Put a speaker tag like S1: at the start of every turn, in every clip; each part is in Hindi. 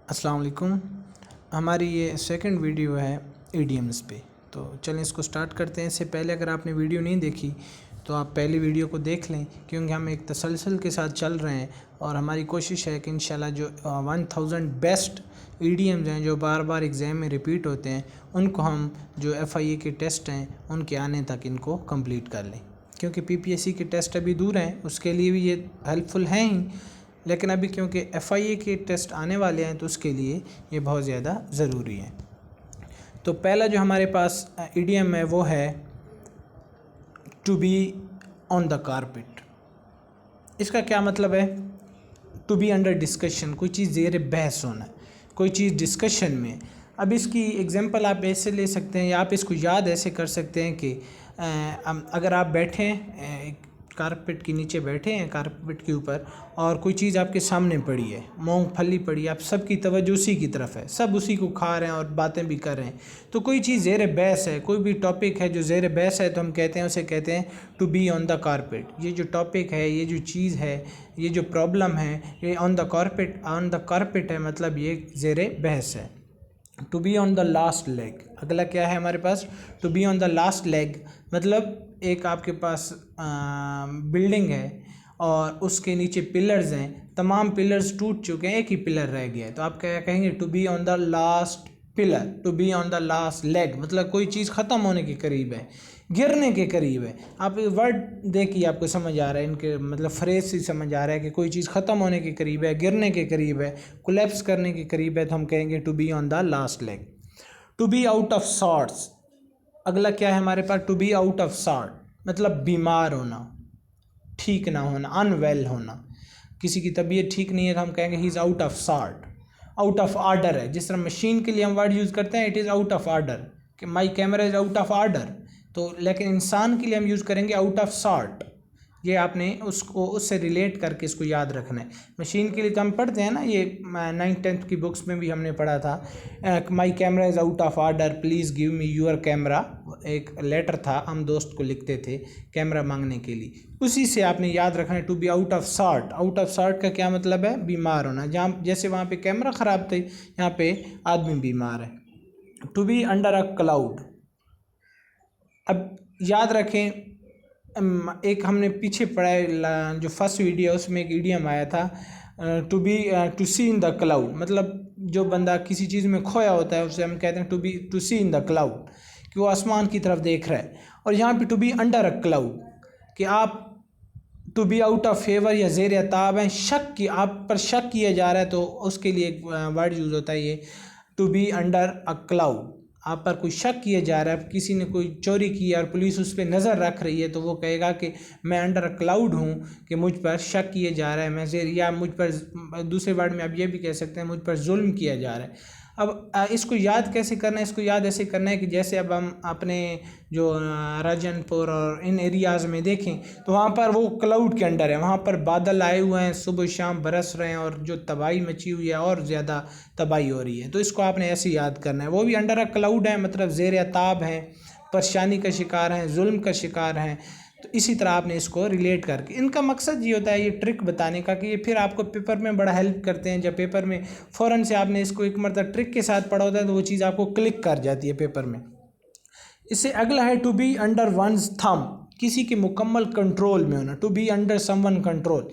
S1: अस्सलाम वालेकुम। हमारी ये सेकंड वीडियो है ईडीएम्स पे। तो चलें इसको स्टार्ट करते हैं। इससे पहले अगर आपने वीडियो नहीं देखी तो आप पहली वीडियो को देख लें, क्योंकि हम एक तसलसल के साथ चल रहे हैं और हमारी कोशिश है कि इंशाल्लाह जो 1000 बेस्ट ईडीएम्स हैं जो बार बार एग्ज़ाम में रिपीट होते हैं, उनको हम जो एफआईए के टेस्ट हैं उनके आने तक इनको कंप्लीट कर लें। क्योंकि पीपीएससी के टेस्ट अभी दूर हैं, उसके लिए भी ये हेल्पफुल हैं ही, लेकिन अभी क्योंकि एफआईए के टेस्ट आने वाले हैं तो उसके लिए ये बहुत ज़्यादा ज़रूरी है। तो पहला जो हमारे पास ईडीएम है वो है to be on the carpet. इसका क्या मतलब है? टू बी अंडर डिस्कशन, कोई चीज़ ज़ेर बहस होना है, कोई चीज़ डिस्कशन में। अब इसकी एग्जांपल आप ऐसे ले सकते हैं या आप इसको याद ऐसे कर सकते हैं कि अगर आप बैठे हैं कारपेट के नीचे, बैठे हैं कारपेट के ऊपर और कोई चीज़ आपके सामने पड़ी है, मूंगफली पड़ी है, आप सबकी तवज्जो उसी की तरफ है, सब उसी को खा रहे हैं और बातें भी कर रहे हैं। तो कोई चीज़ ज़ेर बहस है, कोई भी टॉपिक है जो ज़ेर बहस है, तो हम कहते हैं उसे कहते हैं to be on the carpet. ये जो टॉपिक है, ये जो चीज़ है, ये जो प्रॉब्लम है, ये ऑन द कारपेट है, मतलब ये ज़ेर बहस है। To be on the last leg, अगला क्या है हमारे पास? To be on the last leg मतलब एक आपके पास बिल्डिंग है और उसके नीचे पिलर्स हैं, तमाम पिलर्स टूट चुके हैं, एक ही पिलर रह गया है। तो आप क्या कहेंगे? To be on the last pillar, to be on the last leg मतलब कोई चीज़ ख़त्म होने के करीब है, गिरने के करीब है। आप वर्ड देखिए, आपको समझ आ रहा है, इनके मतलब फ्रेज से समझ आ रहा है कि कोई चीज़ ख़त्म होने के करीब है, गिरने के करीब है, कोलैप्स करने के करीब है, तो हम कहेंगे to be on the last leg. To be out of sorts, अगला क्या है हमारे पास? To be out of sort मतलब बीमार होना, ठीक ना होना, अनवेल होना। किसी की तबीयत ठीक नहीं है तो हम कहेंगे he is out of sort. Out of order है, जिस तरह मशीन के लिए हम वर्ड यूज़ करते हैं it is out of order, कि my camera is out of order. तो लेकिन इंसान के लिए हम यूज़ करेंगे आउट ऑफ सॉर्ट। ये आपने उसको उससे रिलेट करके इसको याद रखना है। मशीन के लिए तो हम पढ़ते हैं ना, ये 9th-10th की बुक्स में भी हमने पढ़ा था, my camera is out of order, please give me your camera. एक लेटर था, हम दोस्त को लिखते थे कैमरा मांगने के लिए, उसी से आपने याद रखना है to be out of sort. Out of sort का क्या मतलब है? बीमार होना। जहाँ जैसे वहाँ पे कैमरा ख़राब थे, यहाँ पे आदमी बीमार है। To be under a cloud, अब याद रखें, एक हमने पीछे पढ़ा है जो फर्स्ट वीडियो, उसमें एक ईडियम आया था to see in the cloud, मतलब जो बंदा किसी चीज़ में खोया होता है उसे हम कहते हैं to see in the cloud, कि वो आसमान की तरफ देख रहा है। और यहाँ पे to be under a cloud, कि आप to be out of favour या ज़ेर ताब हैं, शक की, आप पर शक किया जा रहा है, तो उसके लिए एक वर्ड यूज़ होता है ये to be under a cloud. आप पर कोई शक किया जा रहा है, किसी ने कोई चोरी की और पुलिस उस पर नज़र रख रही है, तो वो कहेगा कि मैं अंडर क्लाउड हूँ, कि मुझ पर शक किया जा रहा है, मैं या मुझ पर, दूसरे वर्ड में आप ये भी कह सकते हैं मुझ पर जुल्म किया जा रहा है। अब इसको याद कैसे करना है? इसको याद ऐसे करना है कि जैसे अब हम अपने जो राजनपुर और इन एरियाज़ में देखें तो वहाँ पर वो क्लाउड के अंडर है, वहाँ पर बादल आए हुए हैं, सुबह शाम बरस रहे हैं और जो तबाही मची हुई है और ज़्यादा तबाही हो रही है। तो इसको आपने ऐसे याद करना है, वो भी अंडर अ क्लाउड है, मतलब ज़ेर ताब हैं, परेशानी का शिकार हैं, जुल्म का शिकार हैं। तो इसी तरह आपने इसको रिलेट करके, इनका मकसद ये होता है ये ट्रिक बताने का, कि ये फिर आपको पेपर में बड़ा हेल्प करते हैं। जब पेपर में फ़ौरन से आपने इसको एक मरतबा ट्रिक के साथ पढ़ा होता है तो वो चीज़ आपको क्लिक कर जाती है पेपर में। इससे अगला है to be under one's thumb, किसी के मुकम्मल कंट्रोल में होना, to be under someone control.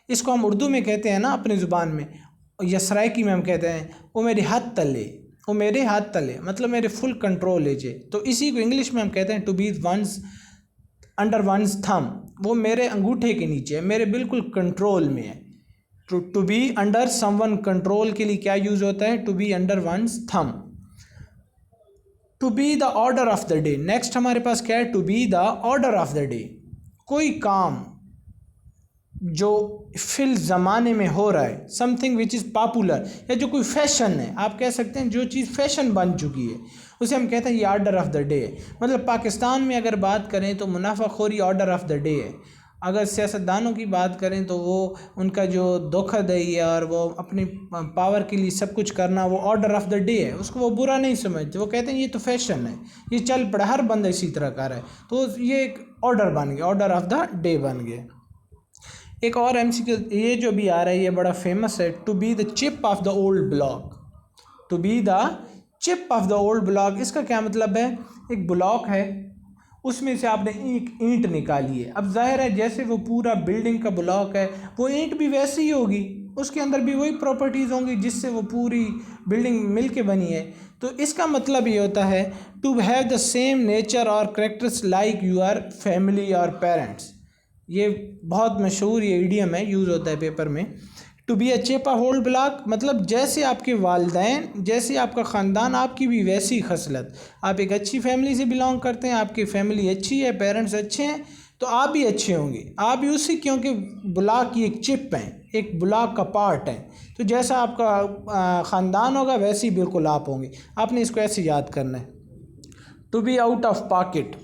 S1: इसको हम उर्दू में कहते हैं ना अपनी ज़ुबान में, या सराइकी में हम कहते हैं वो मेरे हाथ तले, वो मेरे हाथ तले मतलब मेरे फुल कंट्रोल लीजिए। तो इसी को इंग्लिश में हम कहते हैं to be one's under one's thumb, वो मेरे अंगूठे के नीचे है, मेरे बिल्कुल कंट्रोल में है। To be under someone control के लिए क्या यूज़ होता है? To be under one's thumb. To be the order of the day, next हमारे पास क्या है? To be the order of the day, कोई काम जो फिल ज़माने में हो रहा है, समथिंग विच इज़ पॉपुलर, या जो कोई फैशन है, आप कह सकते हैं जो चीज़ फैशन बन चुकी है, उसे हम कहते हैं ये ऑर्डर ऑफ द डे है। मतलब पाकिस्तान में अगर बात करें तो मुनाफाखोरी ऑर्डर ऑफ द डे है। अगर सियासतदानों की बात करें तो वो उनका जो धोखाधड़ी है और वो अपनी पावर के लिए सब कुछ करना, वो ऑर्डर ऑफ द डे है, उसको वो बुरा नहीं समझते, वो कहते हैं ये तो फैशन है, ये चल पड़ा, हर बंदा इसी तरह कर रहा है, तो ये एक ऑर्डर बन गया, ऑर्डर ऑफ द डे बन गया। एक और एमसीक्यू ये जो भी आ रहा है ये बड़ा फेमस है, to be the chip of the old block, to be the chip of the old block, इसका क्या मतलब है? एक ब्लॉक है, उसमें से आपने एक ईंट निकाली है। अब जाहिर है जैसे वो पूरा बिल्डिंग का ब्लॉक है, वो ईंट भी वैसी ही होगी, उसके अंदर भी वही प्रॉपर्टीज़ होंगी जिससे वो पूरी बिल्डिंग मिल के बनी है। तो इसका मतलब ये होता है to have the same nature और करेक्टर्स लाइक यूर फैमिली और पेरेंट्स। ये बहुत मशहूर ये इडियम है, यूज़ होता है पेपर में। To be a chip of old block मतलब जैसे आपके वालिदैन, जैसे आपका ख़ानदान, आपकी भी वैसी खसलत। आप एक अच्छी फैमिली से बिलोंग करते हैं, आपकी फैमिली अच्छी है, पेरेंट्स अच्छे हैं, तो आप भी अच्छे होंगे। आप भी उसी, क्योंकि ब्लॉक की एक चिप है, एक ब्लॉक का पार्ट है। तो जैसा आपका ख़ानदान होगा वैसे ही बिल्कुल आप होंगे। आपने इसको ऐसे याद करना है। To be out of pocket,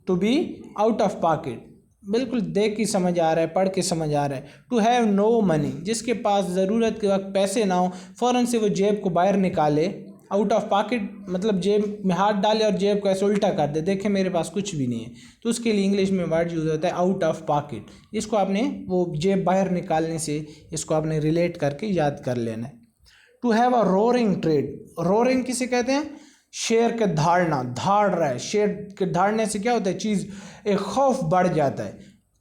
S1: to be out of pocket बिल्कुल देख के समझ आ रहा है, पढ़ के समझ आ रहा है। टू हैव नो मनी जिसके पास ज़रूरत के वक्त पैसे ना हो, फ़ौरन से वो जेब को बाहर निकाले। आउट ऑफ पॉकेट मतलब जेब में हाथ डाले और जेब को ऐसे उल्टा कर दे, देखे मेरे पास कुछ भी नहीं है, तो उसके लिए इंग्लिश में वर्ड यूज़ होता है आउट ऑफ पॉकेट। इसको आपने वो जेब बाहर निकालने से इसको आपने रिलेट करके याद कर लेना है। To have a roaring trade, roaring किसे कहते हैं? शेर के धाड़ना, धाड़ रहा है, शेर के धाड़ने से क्या होता है? चीज़ एक खौफ बढ़ जाता है।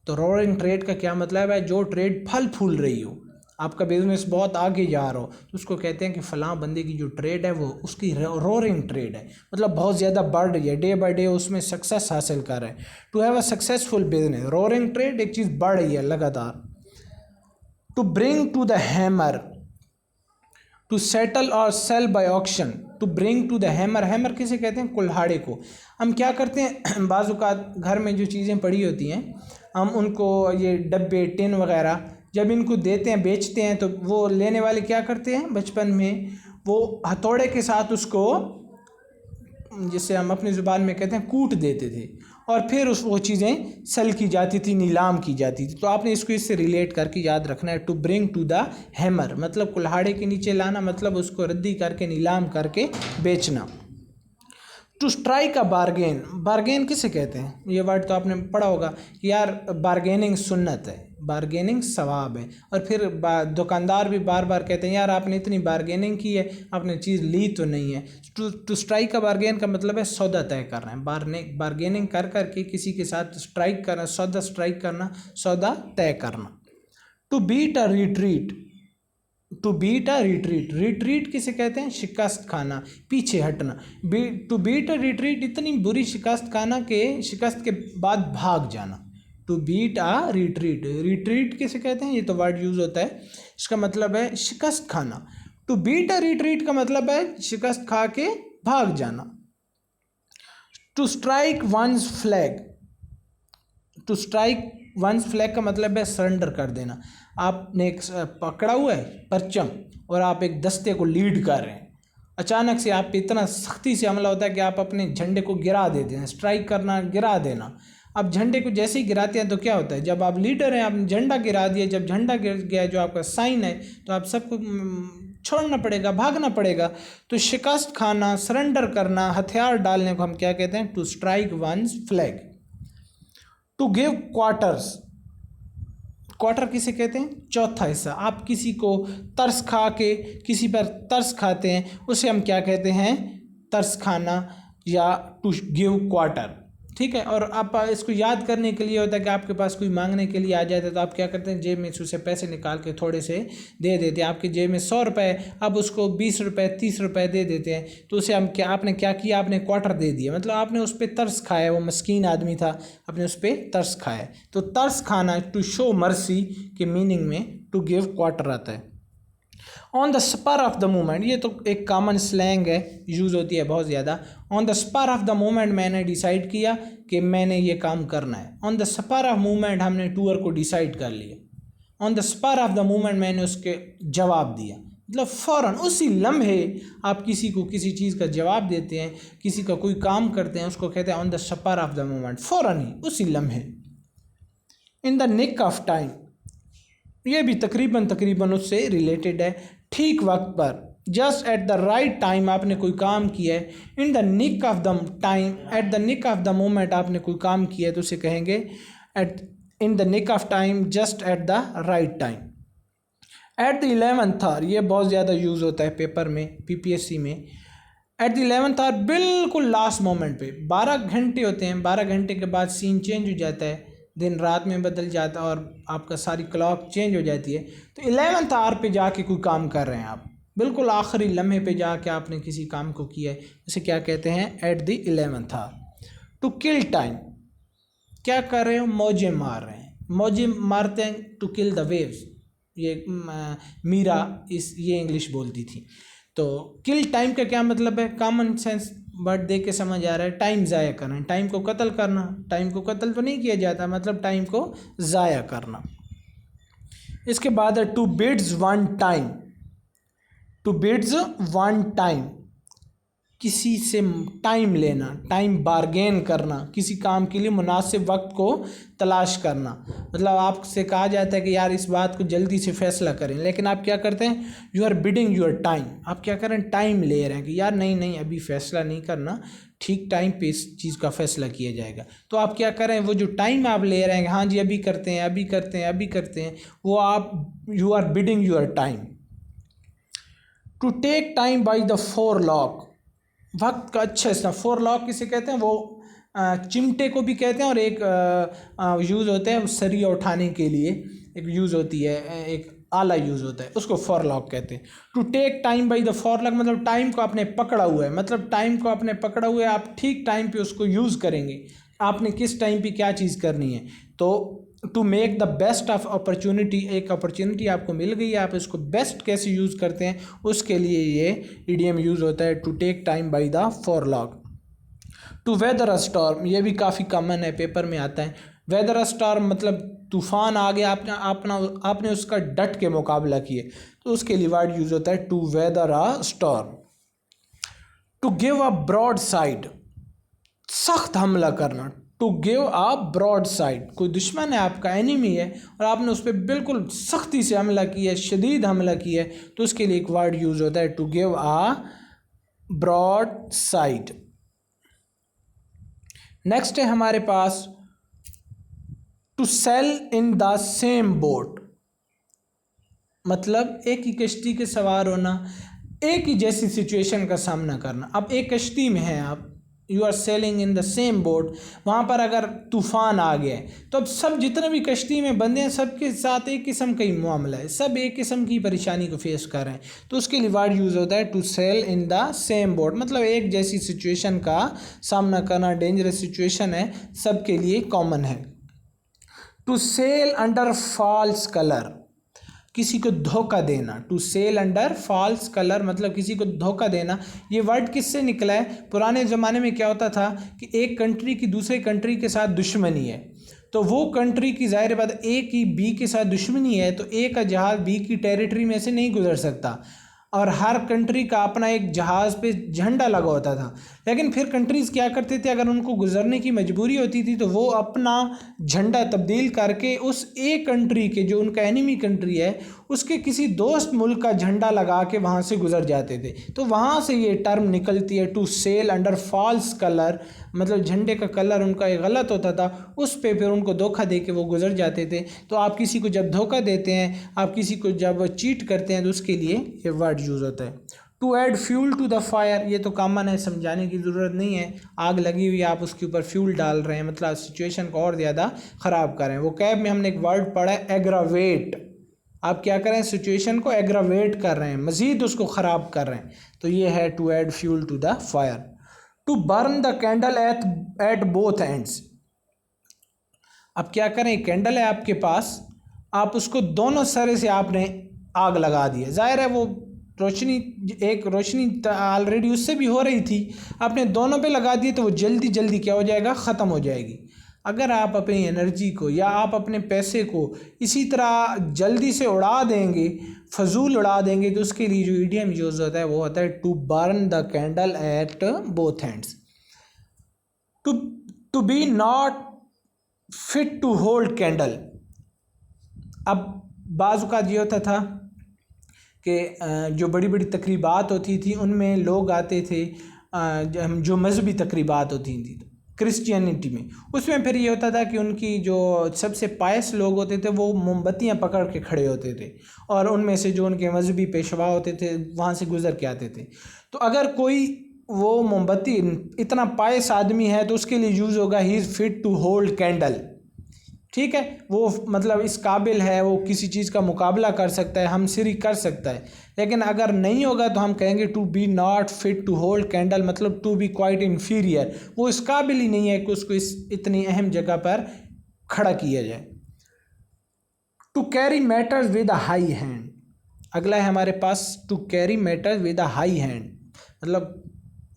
S1: तो रोरिंग ट्रेड का क्या मतलब है? जो ट्रेड फल फूल रही हो, आपका बिजनेस बहुत आगे जा रहा हो, तो उसको कहते हैं कि फ़लाँ बंदे की जो ट्रेड है वो उसकी रोरिंग ट्रेड है, मतलब बहुत ज़्यादा बढ़ रही है, डे बाय डे उसमें सक्सेस हासिल कर रहा है। To have a successful business, roaring trade एक चीज़ बढ़ रही है लगातार। To bring to the hammer, to settle और sell by auction. To bring to the hammer, hammer किसे कहते हैं? कुल्हाड़े को। हम क्या करते हैं, बाज़ औक़ात घर में जो चीज़ें पड़ी होती हैं, हम उनको ये डब्बे टिन वगैरह जब इनको देते हैं, बेचते हैं, तो वो लेने वाले क्या करते हैं, बचपन में वो हथौड़े के साथ उसको, जिसे हम अपनी ज़ुबान में कहते हैं, कूट देते थे, और फिर वो चीज़ें सेल की जाती थी, नीलाम की जाती थी। तो आपने इसको इससे रिलेट करके याद रखना है। To bring to the hammer मतलब कुल्हाड़े के नीचे लाना, मतलब उसको रद्दी करके नीलाम करके बेचना। To strike a bargain, bargain किसे कहते हैं? ये वर्ड तो आपने पढ़ा होगा कि यार बार्गेनिंग सुन्नत है, बार्गेनिंग सवाब है। और फिर दुकानदार भी बार बार कहते हैं यार आपने इतनी बार्गेनिंग की है, आपने चीज़ ली तो नहीं है। टू स्ट्राइक का बार्गेन का मतलब है सौदा तय करना है। बार्गेनिंग कर करके किसी के साथ स्ट्राइक करना, सौदा स्ट्राइक करना, सौदा तय करना। To beat a retreat, to beat a retreat, retreat किसे कहते हैं? शिकस्त खाना, पीछे हटना। टू बीट अ रिट्रीट इतनी बुरी शिकस्त खाना के शिकस्त के बाद भाग जाना। To beat a retreat, retreat किसे कहते हैं? ये तो वर्ड यूज़ होता है, इसका मतलब है शिकस्त खाना। टू बीट अ रिट्रीट का मतलब है शिकस्त खा के भाग जाना। To strike one's flag, to strike one's flag का मतलब है सरेंडर कर देना। आपने एक पकड़ा हुआ है परचम और आप एक दस्ते को लीड कर रहे हैं, अचानक से आप पे इतना सख्ती से हमला होता है कि आप अपने झंडे को गिरा देते हैं। स्ट्राइक करना, गिरा देना। अब झंडे को जैसे ही गिराते हैं तो क्या होता है, जब आप लीडर हैं, आपने झंडा गिरा दिया, जब झंडा गिर गया जो आपका साइन है, तो आप सबको छोड़ना पड़ेगा, भागना पड़ेगा। तो शिकस्त खाना, सरेंडर करना, हथियार डालने को हम क्या कहते हैं? To strike one's flag. To give quarters, quarter किसे कहते हैं? चौथा हिस्सा। आप किसी को तरस खा के, किसी पर तरस खाते हैं, उसे हम क्या कहते हैं? तरस खाना या टू गिव क्वार्टर। ठीक है। और आप इसको याद करने के लिए होता है कि आपके पास कोई मांगने के लिए आ जाता है तो आप क्या करते हैं, जेब में से उसे पैसे निकाल के थोड़े से दे देते हैं। आपकी जेब में 100 रुपये, अब उसको 20 रुपये 30 रुपये दे देते हैं, तो उसे हम क्या, आपने क्या किया, आपने क्वार्टर दे दिया, मतलब आपने उस पर तरस खाया। वो मस्कीन आदमी था, आपने उस पर तरस खाया। तो तरस खाना, टू शो मर्सी के मीनिंग में टू गिव क्वार्टर आता है। On the spur of the moment, ये तो एक कॉमन स्लैंग है, यूज़ होती है बहुत ज़्यादा। On the spur of the moment मैंने डिसाइड किया कि मैंने ये काम करना है। On the spur of moment हमने टूर को डिसाइड कर लिया। On the spur of the moment मैंने उसके जवाब दिया, मतलब फ़ौरन उसी लम्हे आप किसी को किसी चीज़ का जवाब देते हैं, किसी का कोई काम करते हैं, उसको कहते हैं on the spur of the moment, फ़ौरन ही, उसी लम्हे। In the nick of time, ये भी तकरीबन उससे रिलेटेड है। ठीक वक्त पर, just at the right time आपने कोई काम किया है। In the nick of the time, at the nick of the moment आपने कोई काम किया है तो उसे कहेंगे at in the nick of time, just at the right time. At the 11th our, ये बहुत ज़्यादा यूज़ होता है पेपर में, पीपीएससी में। एट द 11th आवर, बिल्कुल लास्ट मोमेंट पे, 12 घंटे होते हैं, 12 घंटे के बाद सीन चेंज हो जाता है, दिन रात में बदल जाता है और आपका सारी क्लॉक चेंज हो जाती है। तो 11th आवर पे जाके कोई काम कर रहे हैं आप, बिल्कुल आखिरी लम्हे पे जाके आपने किसी काम को किया है, इसे क्या कहते हैं? At the 11th hour. To kill time, क्या कर रहे हो? मौजें मार रहे हैं, मौजें मारते हैं। टू किल द वेव्स, ये मीरा ये इंग्लिश बोलती थी। तो किल टाइम का क्या मतलब है? कॉमन सेंस वर्ड देख के समझ आ रहा है, टाइम ज़ाया करना, टाइम को कत्ल करना। टाइम को कत्ल तो नहीं किया जाता, मतलब टाइम को ज़ाया करना। इसके बाद है to bides one time. To bides one time, किसी से टाइम लेना, टाइम बार्गेन करना, किसी काम के लिए मुनासिब वक्त को तलाश करना। मतलब आपसे कहा जाता है कि यार इस बात को जल्दी से फैसला करें, लेकिन आप क्या करते हैं? You are bidding your time, आप क्या करें? टाइम ले रहे हैं कि यार नहीं नहीं अभी फैसला नहीं करना, ठीक टाइम पे इस चीज़ का फैसला किया जाएगा। तो आप क्या करें? वो जो टाइम आप ले रहे हैं, हाँ जी अभी करते हैं, अभी करते हैं, अभी करते हैं, वो आप you are bidding your time. To take time by the forelock, वक्त का अच्छा इस्तेमाल। फोरलॉक किसे कहते हैं? वो चिमटे को भी कहते हैं, और एक यूज़ होता है सरिया उठाने के लिए, एक यूज़ होती है, एक आला यूज़ होता है, उसको फोरलॉक कहते हैं। To take time by the forelock मतलब टाइम को आपने पकड़ा हुआ है, मतलब टाइम को आपने पकड़ा हुआ है, आप ठीक टाइम पे उसको यूज़ करेंगे, आपने किस टाइम पे क्या चीज़ करनी है। तो to make the best of opportunity, एक अपॉर्चुनिटी आपको मिल गई है, आप इसको बेस्ट कैसे यूज़ करते हैं उसके लिए ये इडियम यूज़ होता है, to take time by the forelock. To weather a storm, ये भी काफ़ी कॉमन है, पेपर में आता है। वेदर अ स्टॉर्म मतलब तूफान आ गया, आपने उसका डट के मुकाबला किए, तो उसके लिए वर्ड यूज़ होता है to weather a storm. To give a broadside, सख्त हमला करना। To give a broadside, कोई दुश्मन है आपका, एनिमी है, और आपने उस पर बिल्कुल सख्ती से हमला किया है, शदीद हमला किया है, तो उसके लिए एक वर्ड यूज़ होता है to give a broadside. Next है हमारे पास to sail in the same boat, मतलब एक ही कश्ती के सवार होना, एक ही जैसी सिचुएशन का सामना करना। अब एक कश्ती में हैं आप, you are sailing in the same boat, वहाँ पर अगर तूफ़ान आ गया तो अब सब जितने भी कश्ती में बंदे हैं सबके साथ एक किस्म का ही मामला है, सब एक किस्म की परेशानी को फेस कर रहे हैं, तो उसके लिए वर्ड यूज़ होता है to sail in the same boat, मतलब एक जैसी सिचुएशन का सामना करना, डेंजरस सिचुएशन है, सबके लिए कॉमन है। To sail under false colour, किसी को धोखा देना। To sail under false colour मतलब किसी को धोखा देना। ये वर्ड किससे निकला है? पुराने ज़माने में क्या होता था कि एक कंट्री की दूसरे कंट्री के साथ दुश्मनी है, तो वो कंट्री की ज़ाहिर बात ए की बी के साथ दुश्मनी है, तो ए का जहाज़ बी की टेरिटरी में से नहीं गुजर सकता, और हर कंट्री का अपना एक जहाज़ पे झंडा लगा होता था। लेकिन फिर कंट्रीज़ क्या करते थे, अगर उनको गुजरने की मजबूरी होती थी तो वो अपना झंडा तब्दील करके उस एक कंट्री के, जो उनका एनिमी कंट्री है, उसके किसी दोस्त मुल्क का झंडा लगा के वहाँ से गुजर जाते थे। तो वहाँ से ये टर्म निकलती है to sail under false colour, मतलब झंडे का कलर उनका एक गलत होता था, उस पे फिर उनको धोखा दे के वो गुजर जाते थे। तो आप किसी को जब धोखा देते हैं, आप किसी को जब चीट करते हैं, तो उसके लिए ये वर्ड यूज़ होता है। To add fuel to the fire, ये तो कॉमन है, समझाने की ज़रूरत नहीं है, आग लगी हुई है, आप उसके ऊपर फ्यूल डाल रहे हैं, मतलब सिचुएशन को और ज़्यादा ख़राब कर रहे हैं। वो कैब में हमने एक वर्ड पढ़ा है एग्रावेट, आप क्या करें? सिचुएशन को एग्रावेट कर रहे हैं, मज़ीद उसको ख़राब कर रहे हैं, तो ये है to add fuel to the fire. To burn the candle at both ends, अब क्या करें? कैंडल है आपके पास, आप उसको दोनों सिरे से आपने आग लगा दी है, ज़ाहिर है वो रोशनी, एक रोशनी ऑलरेडी उससे भी हो रही थी, आपने दोनों पे लगा दी तो वो जल्दी जल्दी क्या हो जाएगा? ख़त्म हो जाएगी। अगर आप अपनी एनर्जी को या आप अपने पैसे को इसी तरह जल्दी से उड़ा देंगे, फजूल उड़ा देंगे, तो उसके लिए जो इडियम यूज़ होता है वो होता है to burn the candle at both hands. To be not fit to hold candle, अब बाज़ औक़ात ये होता था कि जो बड़ी बड़ी तकरीबात होती थी उनमें लोग आते थे, जो मजहबी तकरीबात होती थी, क्रिश्चियनिटी में। उसमें फिर ये होता था कि उनकी जो सबसे पायस लोग होते थे वो मोमबत्तियाँ पकड़ के खड़े होते थे और उनमें से जो उनके मजहबी पेशवा होते थे वहाँ से गुजर के आते थे। तो अगर कोई वो मोमबत्ती इतना पायस आदमी है तो उसके लिए यूज़ होगा he is fit to hold candle. ठीक है, वो मतलब इस काबिल है, वो किसी चीज़ का मुकाबला कर सकता है, हम सिरी कर सकता है। लेकिन अगर नहीं होगा तो हम कहेंगे to be not fit to hold candle, मतलब टू बी क्वाइट इन्फीरियर, वो इस काबिल ही नहीं है कि उसको इस इतनी अहम जगह पर खड़ा किया जाए। To carry matters with a high hand, अगला है हमारे पास to carry matters with a high hand. मतलब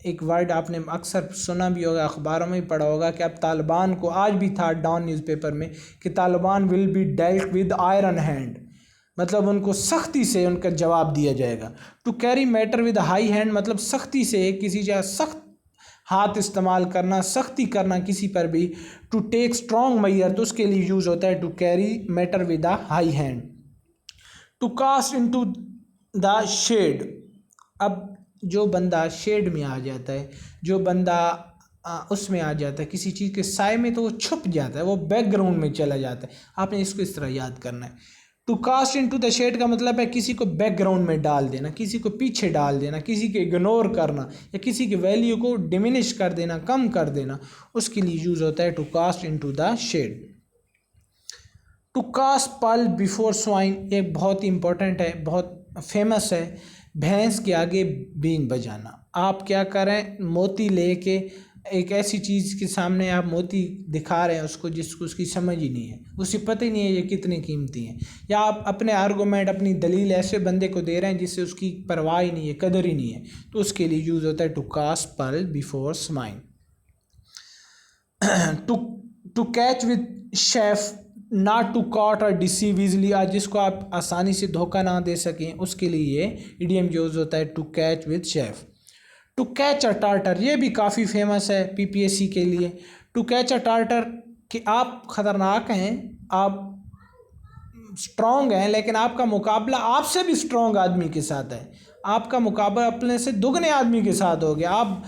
S1: एक वर्ड आपने अक्सर सुना भी होगा, अखबारों में भी पढ़ा होगा कि अब तालिबान को, आज भी था डॉन न्यूज़पेपर में कि Taliban will be dealt with iron hand, मतलब उनको सख्ती से उनका जवाब दिया जाएगा। To carry matter with high hand मतलब सख्ती से किसी जगह सख्त हाथ इस्तेमाल करना, सख्ती करना किसी पर भी। टू टेक स्ट्रॉन्ग मैयर तो उसके लिए यूज़ होता है to carry matter with a high hand. To cast into the shade, अब जो बंदा शेड में आ जाता है, जो बंदा उसमें आ जाता है किसी चीज़ के साए में, तो वो छुप जाता है, वो बैकग्राउंड में चला जाता है। आपने इसको इस तरह याद करना है। To cast into the shade का मतलब है किसी को बैकग्राउंड में डाल देना, किसी को पीछे डाल देना, किसी को इग्नोर करना या किसी की वैल्यू को डिमिनिश कर देना, कम कर देना, उसके लिए यूज़ होता है to cast into the shade. To cast pearl before swine, एक बहुत ही इंपॉर्टेंट है, बहुत फेमस है। भैंस के आगे बीन बजाना, आप क्या करें, मोती लेके एक ऐसी चीज़ के सामने आप मोती दिखा रहे हैं उसको जिसको उसकी समझ ही नहीं है, उसे पता ही नहीं है ये कितनी कीमती हैं, या आप अपने आर्गूमेंट, अपनी दलील ऐसे बंदे को दे रहे हैं जिससे उसकी परवाह ही नहीं है, कदर ही नहीं है, तो उसके लिए यूज़ होता है to cast pearl before swine. To catch with chaff, not to caught और डिसीव इजली, आज जिसको आप आसानी से धोखा ना दे सकें उसके लिए ये इडियम यूज होता है to catch with chaff. To catch a tartar, ये भी काफ़ी फेमस है पीपीएससी के लिए। टू कैच अ टार्टर कि आप ख़तरनाक हैं, आप स्ट्रॉन्ग हैं, लेकिन आपका मुकाबला आपसे भी स्ट्रॉन्ग आदमी के साथ है, आपका मुकाबला अपने से दुगने आदमी के साथ हो गया। आप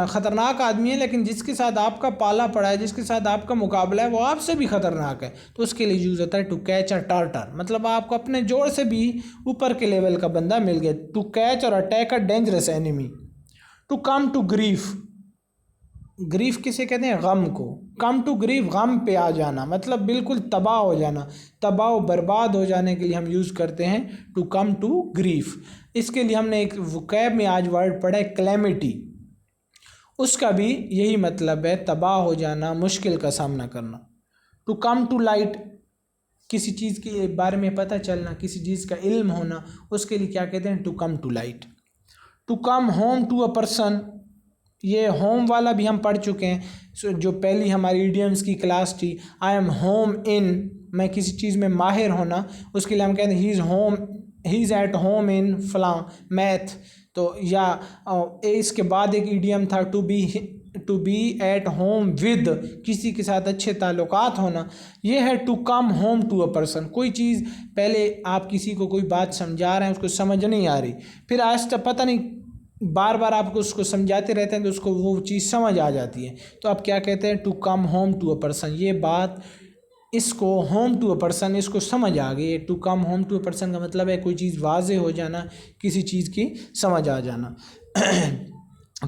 S1: ख़तरनाक आदमी है लेकिन जिसके साथ आपका पाला पड़ा है, जिसके साथ आपका मुकाबला है, वो आपसे भी ख़तरनाक है, तो उसके लिए यूज़ होता है टू कैच अ टार्टर, मतलब आपको अपने जोड़ से भी ऊपर के लेवल का बंदा मिल गया। टू कैच और attack a dangerous enemy. To come to grief, grief किसे कहते हैं, गम को। कम टू ग्रीफ, गम पे आ जाना, मतलब बिल्कुल तबाह हो जाना, तबाह बर्बाद हो जाने के लिए हम यूज़ करते हैं टू कम टू ग्रीफ। इसके लिए हमने एक वोकैब में आज वर्ड पढ़ा है कैलेमिटी, उसका भी यही मतलब है, तबाह हो जाना, मुश्किल का सामना करना। टू कम टू लाइट, किसी चीज़ के बारे में पता चलना, किसी चीज़ का इल्म होना, उसके लिए क्या कहते हैं, to come to light. To come home to a person, ये होम वाला भी हम पढ़ चुके हैं, जो पहली हमारी इडियम्स की क्लास थी, आई एम होम इन, मैं किसी चीज़ में माहिर होना, उसके लिए हम कहते हैं he is home, he is at home in फलां मैथ। तो या इसके बाद एक इडियम था to be at home with, किसी के साथ अच्छे ताल्लुकात होना। ये है to come home to a person, कोई चीज़ पहले आप किसी को कोई बात समझा रहे हैं, उसको समझ नहीं आ रही, फिर आहिस्ता पता नहीं बार बार आपको उसको समझाते रहते हैं तो उसको वो चीज़ समझ आ जाती है, तो आप क्या कहते हैं, to come home to a person. ये बात, इसको होम टू अ पर्सन, इसको समझ आ गई। To come home to a person का मतलब है कोई चीज़ वाज़े हो जाना, किसी चीज़ की समझ आ जाना।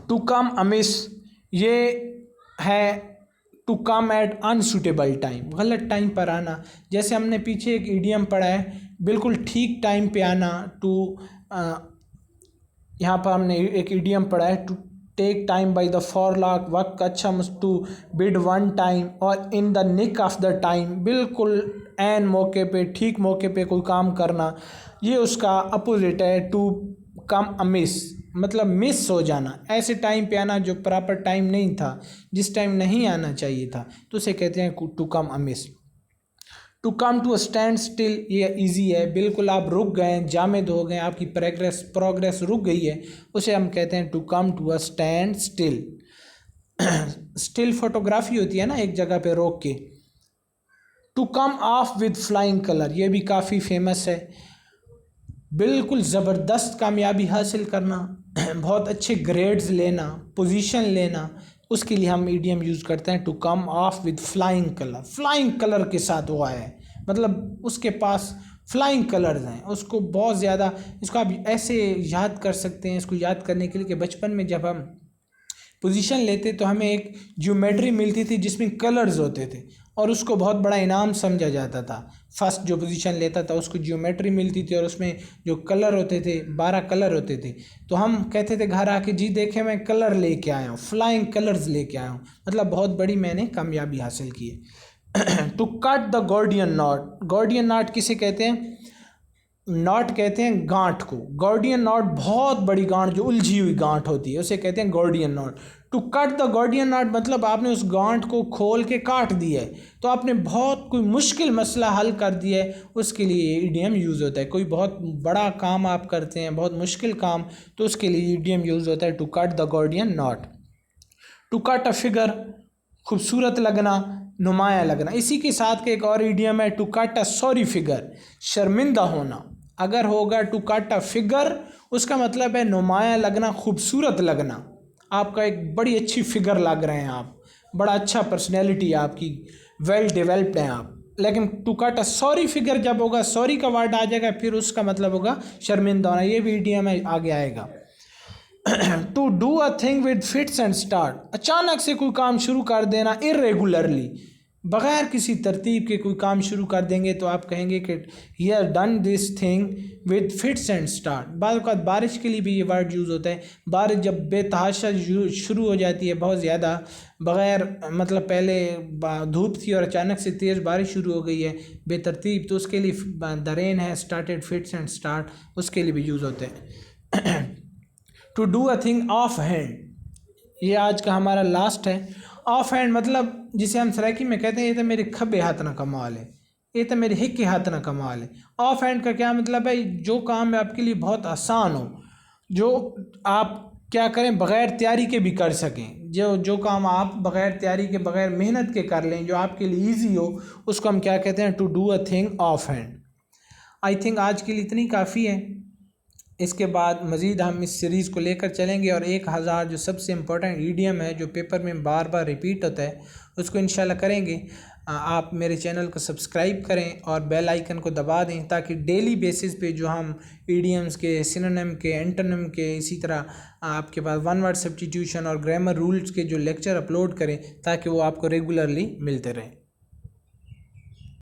S1: टू कम अमिस, ये है to come at unsuitable time, गलत टाइम पर आना। जैसे हमने पीछे एक इडियम पढ़ा है, बिल्कुल ठीक टाइम पे आना। यहाँ पर हमने एक इडियम पढ़ा है to take time by the forelock, वक्त अच्छा टू बिड वन टाइम, और in the nick of the time, बिल्कुल एन मौके पे, ठीक मौके पे कोई काम करना। ये उसका अपोजिट है टू कम अमिस, मतलब मिस हो जाना, ऐसे टाइम पे आना जो प्रॉपर टाइम नहीं था, जिस टाइम नहीं आना चाहिए था, तो उसे कहते हैं to come amiss. To come to a standstill, ये इजी है, बिल्कुल आप रुक गए, जामिद हो गए, आपकी प्रोग्रेस रुक गई है, उसे हम कहते हैं to come to a standstill. Still photography होती है ना, एक जगह पे रोक के। To come off with flying colour, ये भी काफ़ी फेमस है, बिल्कुल ज़बरदस्त कामयाबी हासिल करना, बहुत अच्छे ग्रेड्स लेना, पोजीशन लेना, उसके लिए हम ईडीएम यूज़ करते हैं to come off with flying colour. Flying colour के साथ वो आया है, मतलब उसके पास फ्लाइंग कलर्स हैं, उसको बहुत ज़्यादा, इसको आप ऐसे याद कर सकते हैं, इसको याद करने के लिए कि बचपन में जब हम पोजीशन लेते तो हमें एक ज्योमेट्री मिलती थी जिसमें कलर्स होते थे और उसको बहुत बड़ा इनाम समझा जाता था। फर्स्ट जो पोजीशन लेता था उसको ज्योमेट्री मिलती थी और उसमें जो कलर होते थे 12 कलर होते थे, तो हम कहते थे घर आके जी देखे मैं कलर लेके आया हूँ, फ्लाइंग कलर्स लेके आया हूँ, मतलब बहुत बड़ी मैंने कामयाबी हासिल की है। To cut the Gordian knot. Gordian knot किसे कहते हैं? नॉट कहते हैं गांठ को। गॉर्डियन नॉट बहुत बड़ी गांठ जो उलझी हुई गांठ होती है उसे कहते हैं Gordian knot. To cut the Gordian knot मतलब आपने उस गांठ को खोल के काट दिया है, तो आपने बहुत कोई मुश्किल मसला हल कर दिया है, उसके लिए ईडीएम यूज़ होता है। कोई बहुत बड़ा काम आप करते हैं, बहुत मुश्किल काम, तो उसके लिए ईडीएम यूज़ होता है to cut the Gordian knot. To cut a figure, खूबसूरत लगना, नुमाया लगना। इसी के साथ के एक और ईडियम है to cut a sorry figure, शर्मिंदा होना। अगर होगा टू कट अ फिगर उसका मतलब है नुमाया लगना, खूबसूरत लगना, आपका एक बड़ी अच्छी फिगर लग रहे हैं आप, बड़ा अच्छा पर्सनैलिटी आपकी, वेल डेवलप्ड हैं आप। लेकिन to cut a sorry figure जब होगा, सॉरी का वर्ड आ जाएगा, फिर उसका मतलब होगा शर्मिंदा होना। ये भी ईडियम है, आगे आएगा। To do a thing with fits and start, अचानक से कोई काम शुरू कर देना, इरेगुलरली, बग़ैर किसी तरतीब के कोई काम शुरू कर देंगे तो आप कहेंगे कि he has done this thing with fits and start. बाद वक़्त बारिश के लिए भी ये वर्ड यूज़ होता है। बारिश जब बेतहाशा शुरू हो जाती है, बहुत ज़्यादा, बग़ैर मतलब पहले धूप थी और अचानक से तेज़ बारिश शुरू हो गई है बेतरतीब, तो उसके लिए द रेन है स्टार्टेड फिट्स एंड स्टार्ट, उसके लिए भी यूज़ होते हैं। To do a thing off hand, ये आज का हमारा लास्ट है। ऑफ हैंड मतलब जिसे हम सराइकी में कहते हैं ये तो मेरे खब्बे हाथ ना कमाल है, ये तो मेरे हिक्के हाथ ना कमाल है। ऑफ हैंड का क्या मतलब है? जो काम है आपके लिए बहुत आसान हो, जो आप क्या करें बग़ैर तैयारी के भी कर सकें, जो काम आप बग़ैर तैयारी के, बग़ैर मेहनत के कर लें, जो आपके लिए ईजी हो, उसको हम क्या कहते हैं? To do a thing off hand. I think आज के लिए इतनी काफ़ी है। इसके बाद मज़ीद हम इस सीरीज़ को लेकर चलेंगे और 1000 जो सबसे इम्पोर्टेंट ईडियम है जो पेपर में बार बार रिपीट होता है उसको इंशाल्लाह करेंगे। आप मेरे चैनल को सब्सक्राइब करें और बेल आइकन को दबा दें ताकि डेली बेसिस पे जो हम ईडियम्स के, सिनोनिम के, एंटोनिम के, इसी तरह आपके पास वन वर्ड सब्स्टिट्यूशन और ग्रामर रूल्स के जो लेक्चर अपलोड करें ताकि वो आपको रेगुलरली मिलते रहें।